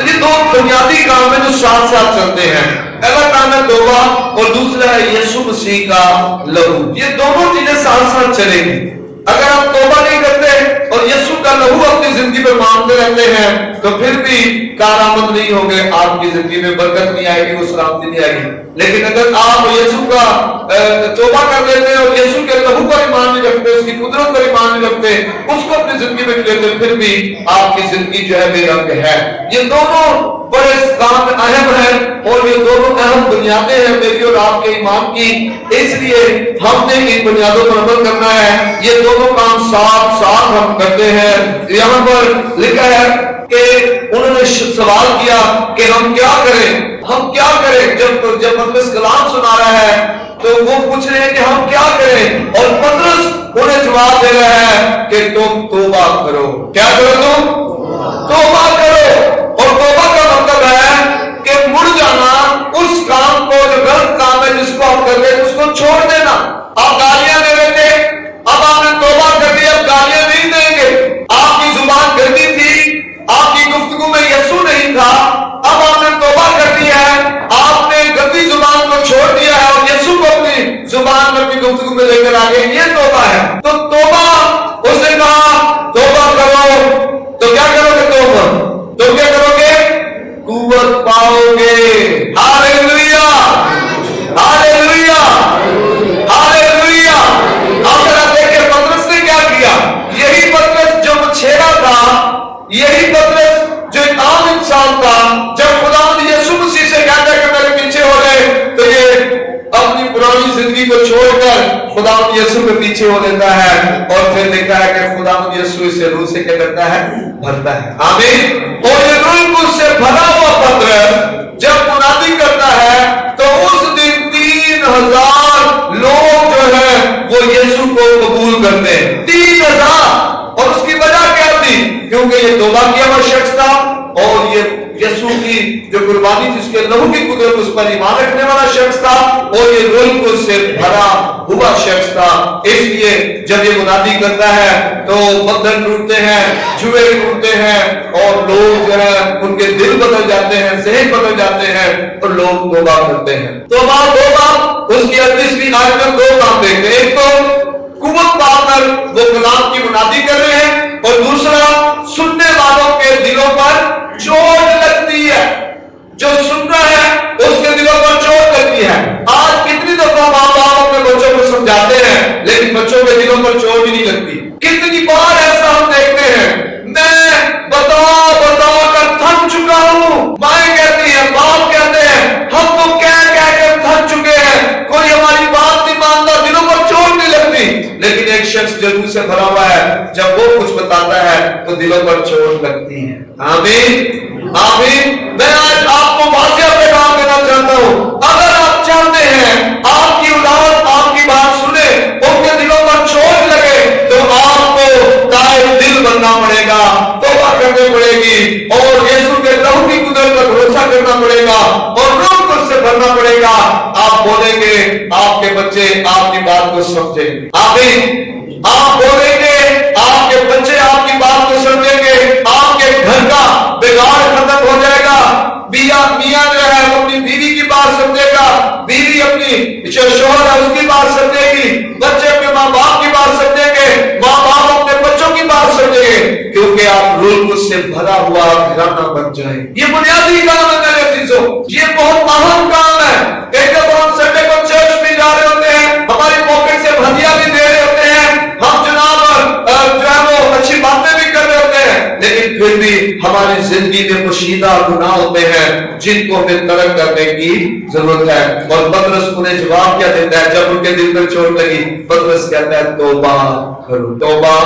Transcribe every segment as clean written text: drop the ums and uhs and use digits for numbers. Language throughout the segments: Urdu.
تو یہ دو بنیادی کام ہیں جو ساتھ ساتھ چلتے ہیں، پہلا کام ہے توبہ اور دوسرا ہے یسوع مسیح کا لہو۔ یہ دونوں چیزیں ساتھ ساتھ چلیں گی۔ اگر آپ توبہ نہیں کرتے اور یسوع کا لہو اپنی زندگی میں مانگتے رہتے ہیں تو پھر بھی کارآمد نہیں ہوں گے، آپ کی زندگی میں برکت نہیں آئے گی، وہ سلامتی نہیں آئے گی۔ لیکن اگر آپ یسوع کا توبہ کر لیتے ہیں اور یسوع کے لہو پر ایمان نہیں رکھتے، اس کی قدرت پر ایمان نہیں رکھتے، اس کو اپنی زندگی میں لیتے، پھر بھی آپ کی زندگی جو ہے بے رنگ ہے۔ یہ دونوں بڑے کام اہم ہیں اور یہ دونوں اہم بنیادیں ہیں میری اور آپ کے ایمان کی، اس لیے ہم نے ان بنیادوں پر عمل کرنا ہے۔ یہ دونوں کام ساتھ ساتھ ہم کرتے ہیں۔ یہاں پر لکھا ہے کہ انہوں نے سوال کیا کہ ہم کیا کریں، ہم کیا کریں؟ جب پطرس کلام سنا رہا ہے تو وہ پوچھ رہے ہیں کہ ہم کیا کریں، اور پطرس انہیں جواب دے رہا ہے کہ تم توبہ کرو۔ کیا کرو؟ تم توبہ کرو۔ اور توبہ کا مطلب ہے کہ مڑ جانا اس کام کو جو غلط کام ہے جس کو آپ کر رہے ہیں اس کو چھوڑ دینا۔ آپ گالیاں دے رہے تھے، اب آپ نے توبہ کر لی، اب گالیاں نہیں دیں گے۔ آپ کی زبان گندی تھی، آپ کی گفتگو میں یسوع نہیں تھا، اب آپ نے توبہ کر لی ہے، آپ نے گندی زبان کو چھوڑ دیا ہے اور یسوع کو اپنی زبان میں اپنی گفتگو میں لے کر آگے، یہ توبہ ہے۔ تو توبہ، اس نے کہا توبہ کرو، تو کیا کرو گے؟ توبہ تو کیا کرو گے؟ قوت پاؤ گے۔ ہاللیلویا، ہاللیلویا، ہاللیلویا۔ اب ذرا دیکھیں پطرس نے کیا کیا۔ یہی پطرس جو مچھیرا تھا، یہی پطرس جو ایک عام انسان تھا، جب خدا یسوع مسیح سے کہتا ہے کہ میرے پیچھے ہو گئے، تو یہ اپنی پرانی زندگی کو چھوڑ کر خدا یسوع کے پیچھے ہو لیتا ہے، اور پھر دیکھتا ہے کہ خدا یسوع اسے روح سے کیا کرتا ہے؟ بھرتا ہے۔ آمین۔ اور یہ روح القدس سے بھرا ہوا پطرس جب منادی کرتا ہے تو اس دن 3000 لوگ جو ہے وہ یسوع کو قبول کرتے ہیں۔ 3000۔ اور اس کی وجہ کیا تھی؟ کیونکہ یہ توبہ کیا ہوا شخص تھا اور یہ یسوع کی جو قربانی تھی، اس کے لہو کی قدرت، اس پر ایمان رکھنے والا شخص تھا، اور یہ روح القدس سے بھرا ہوا شخص تھا۔ اس لیے جب یہ منادی کرتا ہے تو بندھن ٹوٹتے ہیں، جوئے ٹوٹتے ہیں، اور لوگ جو ہے ان کے دل بدل جاتے ہیں، ذہن بدل جاتے ہیں، اور لوگ توبہ کرتے ہیں۔ توبہ اس کی 38ویں آیت میں 2 کام دیکھتے ہیں۔ ایک تو قوت پا کر وہ کلام کی منادی کر رہے ہیں، اور دوسرا سننے والوں کے دلوں پر چوٹ لگتی ہے۔ جو سن رہا ہے اس کے دلوں پر چوٹ لگتی ہے۔ آج کتنی دفعہ ماں باپ اپنے بچوں کو سمجھاتے ہیں لیکن بچوں کے دلوں پر چوٹ ہی نہیں لگتی۔ کتنی بار ایسا ہم دیکھتے ہیں، میں بتا کر تھک چکا ہوں، مائیں کہتی ہیں، باپ کہتے ہیں، ہم تو کہہ کر تھک چکے ہیں، کوئی ہماری بات نہیں مانتا، دلوں پر چوٹ نہیں لگتی۔ لیکن ایک شخص جو روح سے بھرا ہوا ہے، جب وہ کچھ بتاتا ہے تو دلوں پر چوٹ لگتی ہے۔ آمین، آمین۔ میں آج آپ کو واضح پیغام دینا چاہتا ہوں، اگر آپ چاہتے ہیں آپ کی اولاد آپ کی بات سنے، ان کے دلوں پر چوٹ لگے، تو آپ کو تائب دل بننا پڑے گا، توبہ کرنی پڑے گی، اور یسوع کے لہو کی قدرت پر بھروسہ کرنا پڑے گا، اور روح سے بھرنا پڑے گا۔ آپ بولیں گے، آپ کے بچے آپ کی بات کو سمجھیں۔ آمین۔ آپ بولیں گے، آپ کے بچے آپ کی بات کو سمجھیں گے، آپ کے گھر کا بگاڑ ختم ہو جائے گا۔ میاں جو ہے اپنی بیوی کی بات سمجھے گا، بیوی اپنی شوہر ہے اس کی بات سمجھے گی، بچے اپنے ماں باپ کی بات سمجھیں گے، ماں باپ اپنے بچوں کی بات سمجھیں گے، کیونکہ آپ روح القدس سے بھرا ہوا گھرانہ بن جائیں۔ یہ بنیادی کام ہے میرے عزیزو، یہ بہت اہم کام ہے۔ ایک جب ہم سنڈے کو چرچ میں جا رہے ہوتے ہیں، ہماری پاکٹ سے ہدیہ بھی دے رہے ہوتے ہیں، ہم جناب جو ہے وہ اچھی باتیں بھی کر رہے ہوتے ہیں، لیکن پھر بھی ہماری زندگی میں پوشیدہ گناہ ہوتے ہیں جن کو ہمیں ترک کرنے کی ضرورت ہے۔ اور پطرس انہیں جواب کیا دیتا ہے جب ان کے دل پر چوٹ لگی؟ پطرس کہتا ہے توبہ کرو، توبہ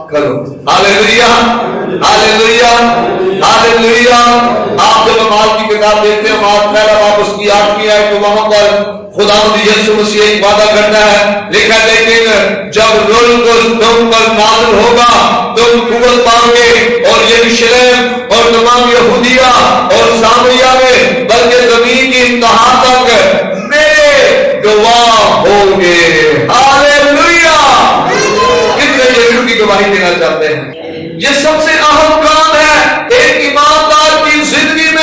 کرو۔ ہاللیلویا، ہاللیلویا، ہاللیلویا۔ آپ جب اعمال کی کتاب دیکھتے ہیں، اعمال پہلا باب اس کی 8ویں آیت، تو وہاں پر خداوند یسوع مسیح ایک وعدہ کرتا ہے، لکھا ہے لیکن جب روح القدس تم پر نازل ہوگا تم قوت پاؤ گے، اور یروشلم اور تمام یہودیہ اور سامریہ میں بلکہ زمین کی انتہا تک میرے گواہ ہوں گے۔ ہاللیلویا۔ کتنے یسوع کی گواہی دینا چاہتے ہیں؟ یہ سب سے اہم کام ہے ایک ایماندار کی زندگی میں۔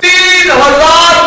3000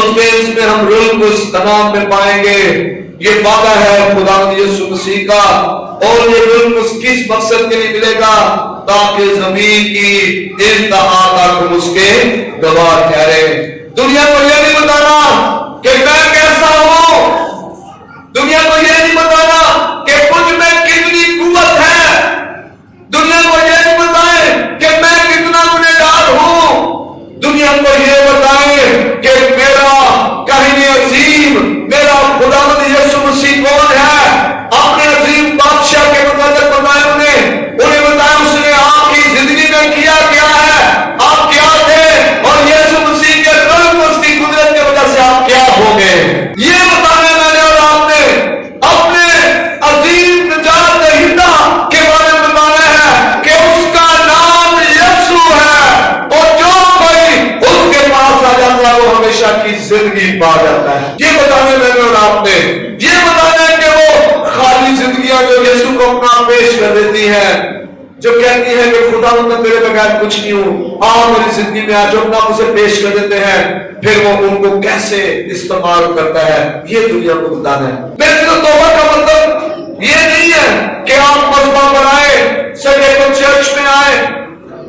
اس میں ہم روح کو اس تمام میں پائیں گے. یہ وعدہ ہے خدا یسوع مسیح کا. اور یہ روح کو کس مقصد کے لیے ملے گا؟ تاکہ زمین کی انتہا تک ہم اس کے گواہ ٹھہرے. دنیا کو یہ نہیں بتانا کہ میں کیسا ہوں، دنیا کو یہ نہیں بتانا کہ مجھ میں کتنی قوت ہے، دنیا کو یہ نہیں بتائیں کہ میں کتنا گنہگار ہوں. دنیا کو یہ بتائیں کہ میرا کاہن عظیم، میرا خداوند یسوع مسیح کون ہے. اپنے عظیم بادشاہ کے متعلق بتائیں انہیں بتائیں اس نے آپ کی زندگی میں کیا کیا ہے، آپ کیا تھے، اور یسوع مسیح کے روح اس کی قدرت کی وجہ سے آپ کیا ہو گئے. یہ بتانا میں نے اور آپ نے اپنے عظیم نجات دہندہ کے بارے میں بتانا ہے کہ اس کا نام یسوع ہے، اور جو کوئی اس کے پاس آ جاتا ہے وہ ہمیشہ کی زندگی پا جاتا ہے. یہ بتانا میں نے اور آپ نے یہ بتانا ہے کہ وہ خالی زندگیاں جو یسوع کو اپنا پیش کر دیتی ہیں، جو کہتی ہے کہ خدا میں تیرے بغیر کچھ نہیں ہوں، آپ میری زندگی میں آج اپنا اسے پیش کر دیتے ہیں، پھر وہ ان کو کیسے استعمال کرتا ہے یہ دنیا کو بتانا ہے. میرے تو توبہ کا مطلب یہ نہیں ہے کہ آپ مذہب پر آئے، سبھی کو چرچ میں آئے،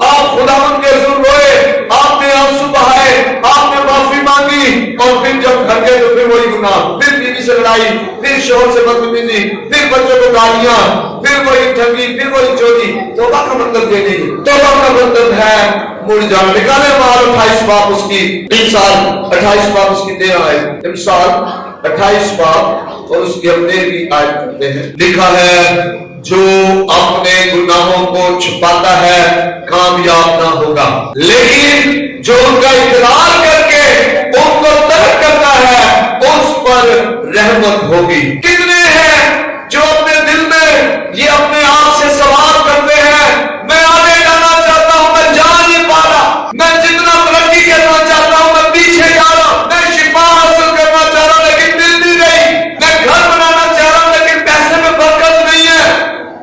آپ خداوند کے حضور روئے، آپ نے آنسو بہائے، آپ نے معافی مانگی، اور پھر جب گھر گئے تو پھر وہی گناہ، پھر بیوی سے لڑائی، پھر شوہر سے بدتمیزی، پھر بچوں کو گالیاں، پھر وہی ٹھگی، پھر وہی چوری. توبہ کا مطلب یہ نہیں. توبہ کا مطلب ہے مڑ جانا. نکالے مال 28 باب اس کی، انسان 28 باب اس کی 13 آئے، انسان 28 باب اور اس کی ہم 13 آیت پڑھتے ہیں. لکھا ہے جو اپنے گناہوں کو چھپاتا ہے کامیاب نہ ہوگا، لیکن جو ان کا اقرار کر کے ان کو ترک کرتا ہے اس پر رحمت ہوگی. کتنے ہیں جو اپنے دل میں یہ اپنے آپ سے سوال کرتے ہیں، میں آگے جانا چاہتا ہوں، میں جا نہیں پا رہا، میں جتنا ترقی کرنا چاہتا ہوں میں پیچھے جا رہا ہوں، میں شفا حاصل کرنا چاہ رہا ہوں لیکن مل نہیں رہی، میں گھر بنانا چاہ رہا ہوں لیکن پیسے میں برکت نہیں ہے،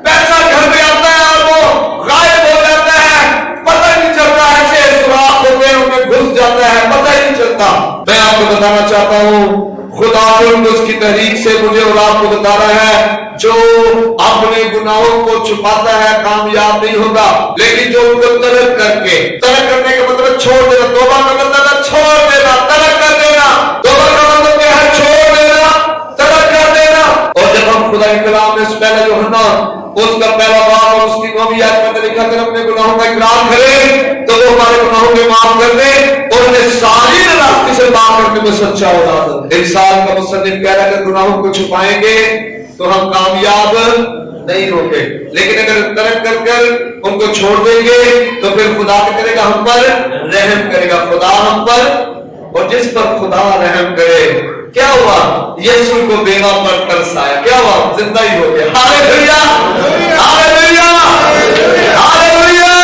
پیسہ گھر میں آتا ہے اور وہ غائب ہو جاتا ہے، پتہ نہیں چلتا، ایسے سوراخ ہوتے ہیں ان میں گھس جاتا ہے، پتہ ہی نہیں چلتا. میں آپ کو بتانا چاہتا ہوں خدا اس کی تحریک سے مجھے اور آپ کو بتا رہا ہے جو اپنے گناہوں کو چھپاتا ہے کامیاب نہیں ہوگا، لیکن جو ان کو ترک کر کے، ترک کرنے کا مطلب چھوڑ دینا، توبہ کا مطلب ہے چھوڑ دینا، ترک کر دینا. توبہ کا مطلب کیا ہے؟ چھوڑ دینا، ترک کر دینا. اور جب ہم خدا کے کلام میں اس پہلے یوحنا اس کا پہلا باب اور اس کی 9ویں آیت میں لکھا کہ اپنے گناہوں کا اقرار کرے تو وہ ہمارے گناہوں کے معاف کر دے اور انہیں ساری راستے سے معاف کرنے میں سچا ہوتا ہے. انسان کا مصنف کہہ رہا ہے کہ گناہوں کو چھپائیں گے تو ہم کامیاب نہیں ہوں گے، لیکن اگر ترک کر کر ان کو چھوڑ دیں گے تو پھر خدا کیا کرے گا؟ ہم پر رحم کرے گا. خدا ہم پر، اور جس پر خدا رحم کرے کیا ہوا؟ یسوع کو بیوہ پر ترس آیا، کیا ہوا؟ زندہ ہی ہو گیا. ہاللیلویا، ہاللیلویا، ہاللیلویا.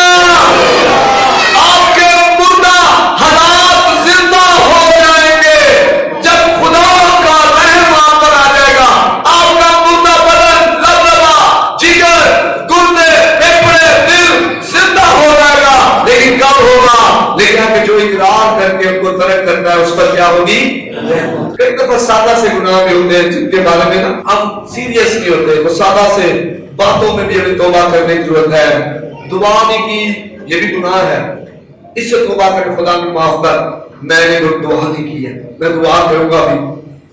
آپ کے مردہ حالات زندہ ہو جائیں گے جب خدا کا رحم آپ پر آ جائے گا. آپ کا مردہ بدن، لبلبا، جگر، گردے، پھیپھڑے، دل زندہ ہو جائے گا. لیکن کب ہوگا؟ لیکن کہ جو اقرار کر کے ان کو ترک کرتا ہے اس پر کیا ہوگی؟ کئی دفعہ سادہ سے گناہ بھی ہوتے ہیں جن کے بارے میں نا ہم سیریس نہیں ہوتے، وہ سادہ سے باتوں میں بھی ہمیں توبہ کرنے کی ضرورت ہے. دعا بھی کی، یہ بھی گناہ ہے، اس سے توبہ کر خدا میں معاف کر. میں نے دعا نہیں کی ہے، میں دعا کروں گا بھی.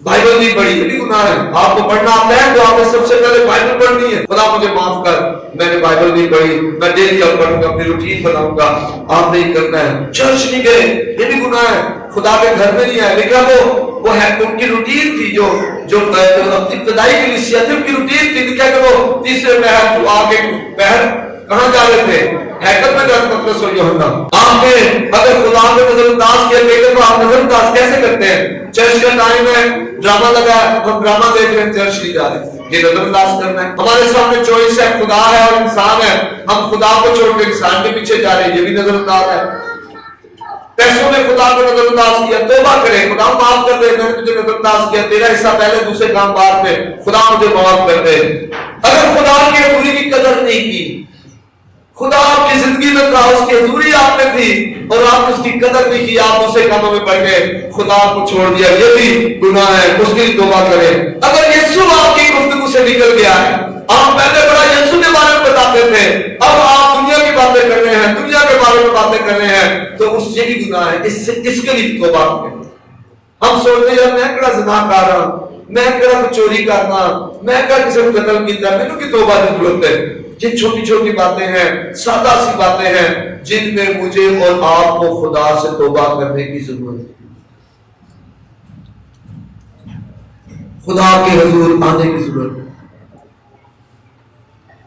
بائبل نہیں پڑھی، یہ بھی گناہ ہے. آپ کو پڑھنا آتا ہے تو آپ نے سب سے پہلے بائبل پڑھنی ہے. خدا مجھے معاف کر، میں نے بائبل نہیں پڑھی، میں ڈیلی اب پڑھوں گا، اپنی روٹین بناؤں گا. آپ نہیں کرنا ہے. چرچ نہیں گئے، یہ بھی گناہ ہے. خدا کے گھر میں نہیں ہے، لیکن وہ ہے ان کی روٹین تھی، جو ابتدائی کلیسیا تھی ان کی روٹین تھی. لکھا کہ وہ تیسرے پہر تو آگے پہر کہاں جا رہے تھے؟ ہیکل میں جاتے. پترس اور یوحنا. آپ نے اگر خدا کو نظر انداز کیا دیکھیں تو آپ نظر انداز کیسے کرتے ہیں؟ چرچ کا ٹائم ہے، ڈرامہ لگا ہے، ہم ڈرامہ دیکھ رہے ہیں، چرچ نہیں جا رہے. یہ نظر انداز کرنا ہے. ہمارے سامنے چوائس ہے، خدا ہے اور انسان ہے. ہم خدا کو چھوڑ کے انسان کے پیچھے جا رہے ہیں، یہ بھی نظر انداز ہے. پیسوں نے خدا کو نظر انداز کیا. توبہ کرے، خدا معاف کر دے. میں نے تجھے نظر انداز کیا، تیرا حصہ پہلے دوسرے کام بعد میں، خدا مجھے معاف کر دے. اگر خدا کی حضوری کی قدر نہیں کی، خدا آپ کی زندگی میں تھا، اس کی حضوری آپ میں تھی اور آپ نے اس کی قدر نہیں کی، آپ دوسرے کاموں میں پڑ گئے، خدا کو چھوڑ دیا، یہ بھی گناہ ہے، اس کے لیے توبہ کریں۔ اگر یسوع آپ کی گفتگو سے نکل گیا ہے، آپ پہلے بڑا یسوع کے بارے میں بتاتے تھے، اب آپ دنیا کی باتیں کر رہے ہیں، دنیا کے بارے میں باتیں کر رہے ہیں، تو اس یہ بھی گناہ ہے، اس کے لیے توبہ کریں۔ ہم سوچتے ہیں میں کہڑا زنا کر رہا ہوں، میں کہڑا چوری کرنا، میں کہڑا کسی کو قتل کیتا، میرے کی توبہ کی ضرورت ہے۔ یہ چھوٹی چھوٹی باتیں ہیں، سادہ سی باتیں ہیں، جن میں مجھے اور آپ کو خدا سے توبہ کرنے کی ضرورت ہے، خدا کے حضور آنے کی ضرورت ہے۔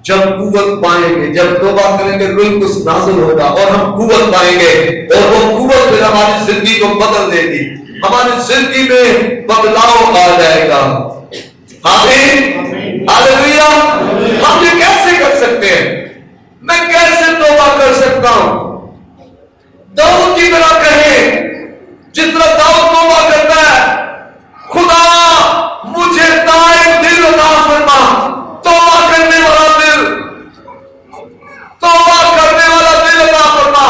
جب قوت پائیں گے، جب توبہ کریں گے، روح القدس نازل ہوگا اور ہم قوت پائیں گے، اور وہ قوت پھر ہماری زندگی کو بدل دے گی، ہماری زندگی میں بدلاؤ آ جائے گا۔ آمین، ہاللیلویا۔ ہم یہ کیسے کر سکتے ہیں؟ میں کیسے توبہ کر سکتا ہوں؟ داؤد کی طرح کہیں، جس طرح داؤد توبہ کرتا ہے، خدا مجھے دائم دل عطا فرما، توبہ کرنے والا دل، توبہ کرنے والا دل عطا فرما۔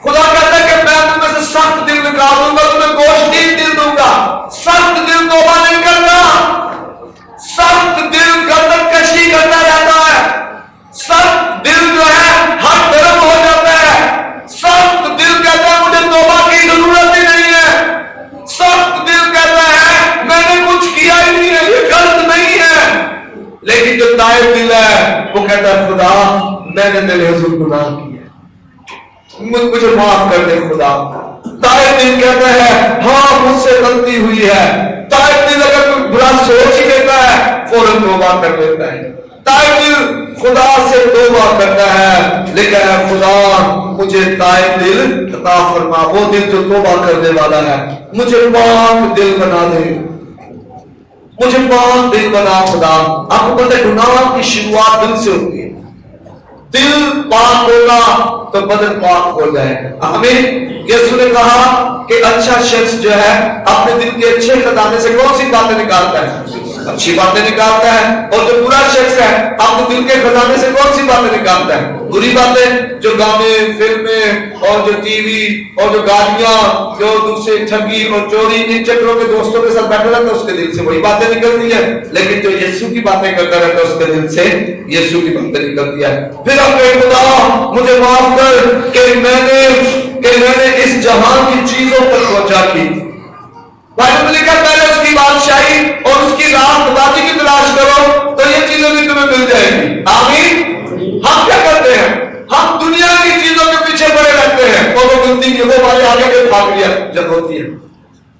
خدا کہتا ہے کہ میں تم میں سے سخت دل نکال دوں گا، تمہیں گوشتین دل دوں گا۔ سخت دل توبہ نہیں کرتا، سخت دل گردن کشی کرتا رہتا ہے، سخت دل جو ہے ہر طرف ہو جاتا ہے، سخت دل کہتا ہے مجھے توبہ کی ضرورت ہی نہیں ہے، سخت دل کہتا ہے میں نے کچھ کیا ہی نہیں ہے، یہ غلط نہیں ہے۔ لیکن جو تائب دل ہے وہ کہتا ہے خدا میں نے تیرے حضور گناہ کیا، مجھے معاف کر دے خدا۔ تائب دل کہتا ہے ہاں مجھ سے غلطی ہوئی ہے۔ تائب دل اگر کوئی برا سوچ ہی لیتا ہے فوراً توبہ کر لیتا ہے۔ تائب دل خدا سے توبہ کرتا ہے، لیکن اے خدا مجھے تائب دل عطا فرما، وہ دل جو توبہ کرنے والا ہے، مجھے پاک دل بنا دے، مجھے پاک دل بنا خدا۔ آپ کو پتہ ہے گناہ کی شروعات دل سے ہوتی ہے، دل پاک ہوگا تو بدن پاک ہو جائے گا۔ آمین۔ یسوع نے کہا کہ اچھا شخص جو ہے اپنے دل کے اچھے خزانے سے کون سی باتیں نکالتا ہے؟ اچھی باتیں نکالتا ہے، اور جو برا شخص ہے اپنے دل کے خزانے سے کون سی باتیں نکالتا ہے؟ بری باتیں، جو گانے، فلمیں اور جو ٹی وی اور جو گاڑیاں، جو دوسرے ٹھگی اور چوری، ان چکروں کے دوستوں کے ساتھ بیٹھا رہتا ہے، اس کے دل سے وہی باتیں نکلتی ہے۔ لیکن جو یسوع کی باتیں کرتا رہتا ہے اس کے دل سے یسوع کی باتیں نکلتی ہے۔ پھر اپنے خدا مجھے معاف کر کہ میں نے اس جہان کی چیزوں پر توجہ کی۔ بائبل میں لکھا پہلے اس کی بادشاہی اور اس کی راست بازی کی تلاش کرو تو یہ چیزیں بھی تمہیں مل جائیں گی۔ آمین۔ ہم کیا کرتے ہیں؟ ہم دنیا کی چیزوں کے پیچھے پڑے رہتے ہیں، اور وہ ملتی نہیں، وہ ہمارے آگے کے بھاگ لیا جب ہوتی ہے،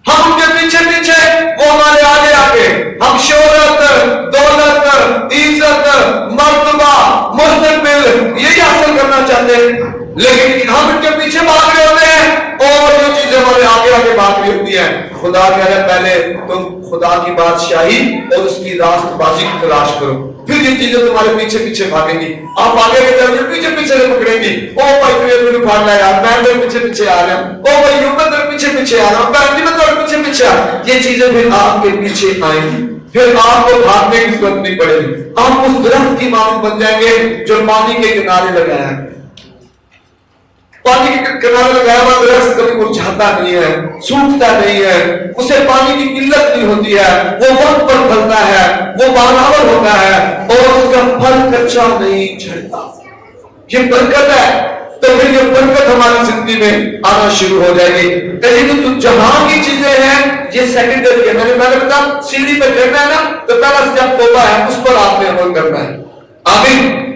ہم ان کے پیچھے پیچھے، وہ ہمارے آگے آگے، ہم شہرت، دولت، عزت، مرتبہ، مستقبل یہی حاصل کرنا چاہتے ہیں، لیکن ہم ان کے پیچھے بھاگ رہے ہوتے ہیں اور جو چیزیں ہمارے آگے آگے بھاگ رہی ہوتی ہیں۔ خدا کہہ رہا ہے پہلے تم خدا کی بادشاہی اور اس کی راست بازی کی تلاش کرو، پھر یہ چیزیں تمہارے پیچھے پیچھے بھاگیں گی۔ آپ آگے کے جب پیچھے پیچھے سے پکڑیں گی، او بھائی تمہیں بھاگ رہا ہے، میں تیرے پیچھے پیچھے آ رہا ہوں، او بھائی میں تیرے پیچھے پیچھے آ رہا ہوں، بہن جی میں تیرے پیچھے پیچھے آ رہا ہوں، یہ چیزیں پھر آپ کے پیچھے آئیں گی، پھر آپ کو بھاگنے کی ضرورت نہیں پڑے گی، آپ اس درخت کی مانند بن جائیں گے جو پانی کے کنارے لگایا ہے۔ پانی کے کنارے لگایا ہوا درخت کبھی مرجھاتا نہیں ہے، سوکھتا نہیں ہے، اسے پانی کی قلت نہیں ہوتی ہے، وہ وقت پر پھلتا ہے، وہ باناور ہوتا ہے اور اس کا پھل کچا نہیں جھڑتا۔ یہ برکت ہے، تو پھر یہ برکت ہماری زندگی میں آنا شروع ہو جائے گی۔ لیکن تو جہاں کی چیزیں ہیں یہ سیکنڈری ہے، میں نے بتا سیڑھی پہ چڑھنا ہے نا تو پہلا اسٹیپ توبہ ہے، اس پر آپ نے عمل کرنا ہے۔ آمین۔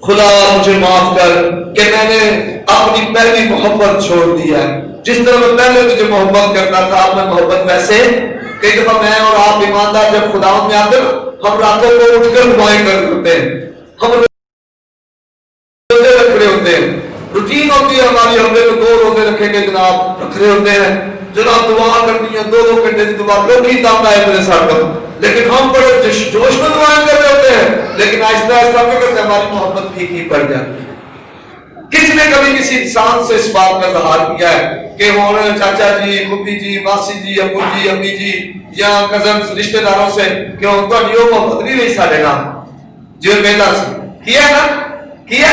خدا مجھے معاف کر کہ میں نے اپنی پہلی محبت چھوڑ دی ہے، جس طرح میں پہلے تجھے محبت کرتا تھا اب میں محبت ویسے۔ کئی دفعہ میں اور آپ ایماندار جب خدا میں آتے ہم راتوں کو اٹھ کر دعائیں کر ہوتے ہیں، ہم روزے رکھ رہے ہوتے ہیں، روٹین ہوتی ہے ہماری، ہم نے تو 2 روزے رکھے گے جناب، رکھ رہے ہوتے ہیں جناب، دعا کرنی ہے 2 گھنٹے کی دعا، لوگ ہی دام آئے میرے ساتھ، لیکن ہم بڑے جوش میں دعائیں کر رہے ہوتے ہیں، لیکن آہستہ آہستہ کیا کرتے ہیں ہماری محبت پھیکی پڑ جاتی ہے۔ کس نے کبھی کسی انسان سے اس بات کا اظہار کیا ہے کہ وہ چاچا جی، پھوپھی جی، ماسی جی، ابو جی، امی جی یا کزنز رشتہ داروں سے کہ ان کا نیو محبت نہیں رہی سارے نام جو میلا سے کیا نا کیا؟